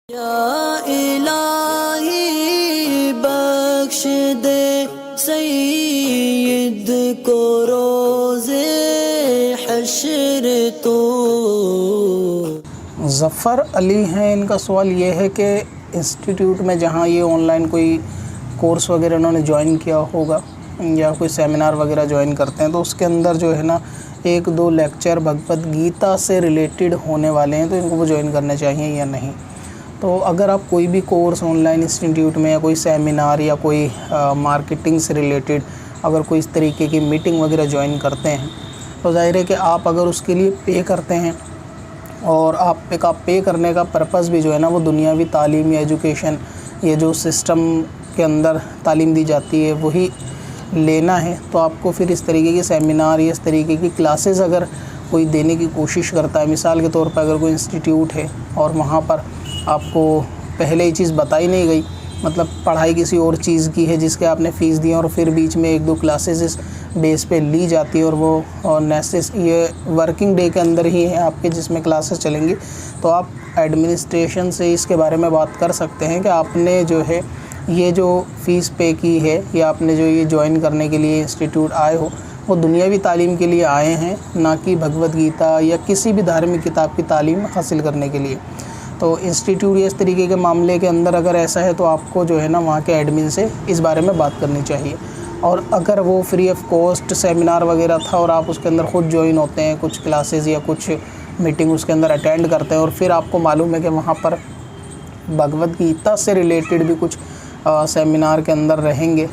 या इलाही बख्श दे सईद को रोज़े हश्र तो। ज़फ़र अली हैं, इनका सवाल ये है कि इंस्टीट्यूट में जहाँ ये ऑनलाइन कोई कोर्स वगैरह उन्होंने ज्वाइन किया होगा या कोई सेमिनार वगैरह ज्वाइन करते हैं तो उसके अंदर जो है ना 1-2 लेक्चर भगवद गीता से रिलेटेड होने वाले हैं, तो इनको वो ज्वाइन करने चाहिए या नहीं। तो अगर आप कोई भी कोर्स ऑनलाइन इंस्टीट्यूट में या कोई सेमिनार या कोई मार्केटिंग से रिलेटेड अगर कोई इस तरीके की मीटिंग वगैरह ज्वाइन करते हैं तो ज़ाहिर है कि आप अगर उसके लिए पे करते हैं और आप पे करने का पर्पस भी जो है ना वो दुनियावी तालीम या एजुकेशन, ये जो सिस्टम के अंदर तालीम दी जाती है वही लेना है, तो आपको फिर इस तरीके के सेमिनार या इस तरीके की क्लासेस अगर कोई देने की कोशिश करता है, मिसाल के तौर पर अगर कोई इंस्टीट्यूट है और वहाँ पर आपको पहले ही चीज़ बताई नहीं गई, मतलब पढ़ाई किसी और चीज़ की है जिसके आपने फ़ीस दी और फिर बीच में 1-2 क्लासेस इस बेस पे ली जाती है और वो ये वर्किंग डे के अंदर ही है आपके जिसमें क्लासेस चलेंगी, तो आप एडमिनिस्ट्रेशन से इसके बारे में बात कर सकते हैं कि आपने जो है ये जो फ़ीस पे की है या आपने जो ये ज्वाइन करने के लिए इंस्टीट्यूट आए हो वो दुनियावी तालीम के लिए आए हैं, ना कि भगवद गीता या किसी भी धार्मिक किताब की तालीम हासिल करने के लिए। तो इंस्टीट्यूट या इस तरीके के मामले के अंदर अगर ऐसा है तो आपको जो है ना वहाँ के एडमिन से इस बारे में बात करनी चाहिए। और अगर वो फ्री ऑफ कॉस्ट सेमिनार वगैरह था और आप उसके अंदर ख़ुद ज्वाइन होते हैं, कुछ क्लासेस या कुछ मीटिंग उसके अंदर अटेंड करते हैं और फिर आपको मालूम है कि वहाँ पर भगवद गीता से रिलेटेड भी कुछ सेमिनार के अंदर रहेंगे,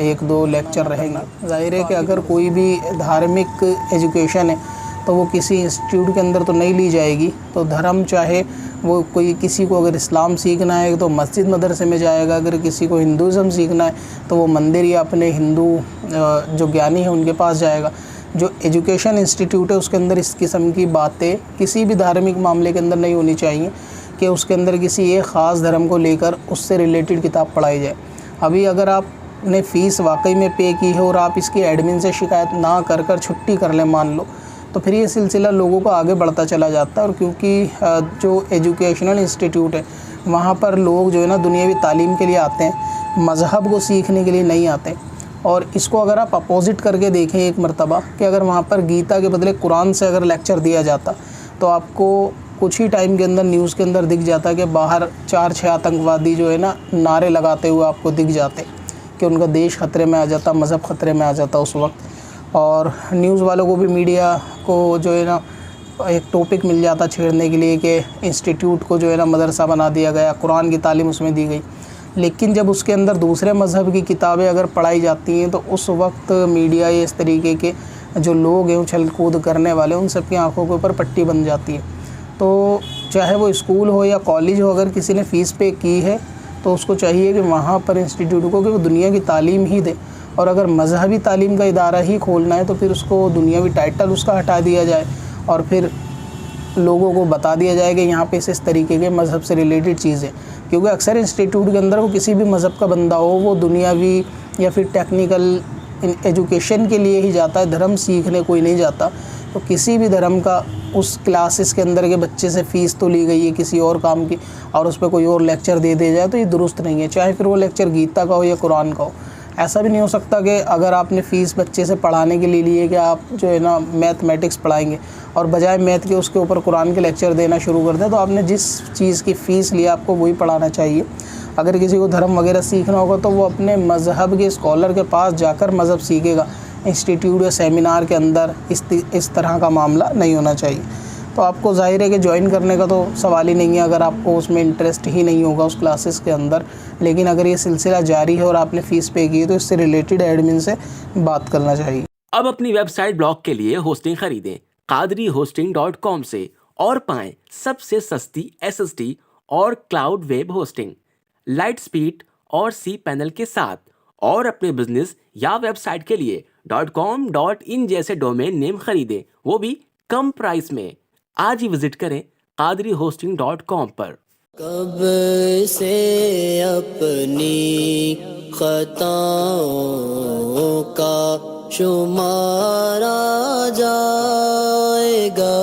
1-2 लेक्चर रहेंगे, ज़ाहिर है कि अगर कोई भी धार्मिक एजुकेशन है तो वो किसी इंस्टीट्यूट के अंदर तो नहीं ली जाएगी। तो धर्म चाहे वो कोई किसी को अगर इस्लाम सीखना है तो मस्जिद मदरसे में जाएगा, अगर किसी को हिंदुज़म सीखना है तो वो मंदिर या अपने हिंदू जो ज्ञानी हैं उनके पास जाएगा। जो एजुकेशन इंस्टीट्यूट है उसके अंदर इस किस्म की बातें किसी भी धार्मिक मामले के अंदर नहीं होनी चाहिए कि उसके अंदर किसी एक ख़ास धर्म को लेकर उससे रिलेटेड किताब पढ़ाई जाए। अभी अगर आपने फ़ीस वाकई में पे की है और आप इसकी एडमिन से शिकायत ना कर छुट्टी कर लें मान लो, तो फिर ये सिलसिला लोगों को आगे बढ़ता चला जाता है। और क्योंकि जो एजुकेशनल इंस्टीट्यूट है वहाँ पर लोग जो है ना दुनियावी तालीम के लिए आते हैं, मज़हब को सीखने के लिए नहीं आते। और इसको अगर आप अपोज़िट करके देखें एक मरतबा कि अगर वहाँ पर गीता के बदले कुरान से अगर लेक्चर दिया जाता तो आपको कुछ ही टाइम के अंदर न्यूज़ के अंदर दिख जाता कि बाहर 4-6 आतंकवादी जो है ना नारे लगाते हुए आपको दिख जाते कि उनका देश ख़तरे में आ जाता, मज़हब ख़तरे में आ जाता उस वक्त। और न्यूज़ वालों को भी, मीडिया को जो है ना एक टॉपिक मिल जाता छेड़ने के लिए कि इंस्टीट्यूट को जो है ना मदरसा बना दिया गया, कुरान की तालीम उसमें दी गई। लेकिन जब उसके अंदर दूसरे मज़हब की किताबें अगर पढ़ाई जाती हैं तो उस वक्त मीडिया या इस तरीके के जो लोग हैं उछल कूद करने वाले, उन सब की आँखों के ऊपर पट्टी बन जाती है। तो चाहे वो स्कूल हो या कॉलेज हो, अगर किसी ने फ़ीस पे की है तो उसको चाहिए कि वहाँ पर इंस्टीट्यूट को कि वो दुनिया की तालीम ही दे। और अगर मज़हबी तालीम का इदारा ही खोलना है तो फिर उसको दुनियावी टाइटल उसका हटा दिया जाए और फिर लोगों को बता दिया जाए कि यहाँ पे इस तरीके के मज़हब से रिलेटेड चीज़ें। क्योंकि अक्सर इंस्टीट्यूट के अंदर वो किसी भी मज़हब का बंदा हो, वो दुनियावी या फिर टेक्निकल एजुकेशन के लिए ही जाता है, धर्म सीखने कोई नहीं जाता। तो किसी भी धर्म का उस क्लासेस के अंदर के बच्चे से फ़ीस तो ली गई है किसी और काम की और उस पर कोई और लेक्चर दे दिया जाए तो ये दुरुस्त नहीं है, चाहे फिर वो लेक्चर गीता का हो या कुरान का हो। ऐसा भी नहीं हो सकता कि अगर आपने फ़ीस बच्चे से पढ़ाने के लिए ली है कि आप जो है ना मैथमेटिक्स पढ़ाएंगे और बजाय मैथ के उसके ऊपर कुरान के लेक्चर देना शुरू कर दें, तो आपने जिस चीज़ की फ़ीस ली आपको वही पढ़ाना चाहिए। अगर किसी को धर्म वगैरह सीखना होगा तो वो अपने मज़हब के स्कॉलर के पास जाकर मज़हब सीखेगा, इंस्टीट्यूट या सेमिनार के अंदर इस तरह का मामला नहीं होना चाहिए। तो आपको ज़ाहिर है कि ज्वाइन करने का तो सवाल ही नहीं है अगर आपको उसमें इंटरेस्ट ही नहीं होगा उस क्लासेस के अंदर। लेकिन अगर ये सिलसिला जारी है और आपने फ़ीस पे की है तो इससे रिलेटेड एडमिन से बात करना चाहिए। अब अपनी वेबसाइट ब्लॉग के लिए होस्टिंग खरीदें qadrihosting.com से और पाएं सबसे सस्ती SSD और cloud web hosting, light speed और cPanel के साथ। और अपने बिजनेस या वेबसाइट के लिए .com .in जैसे डोमेन नेम खरीदें, वो भी कम प्राइस में। आज ही विजिट करें qadrihosting.com पर। कब से अपनी खताओं का शुमारा जाएगा।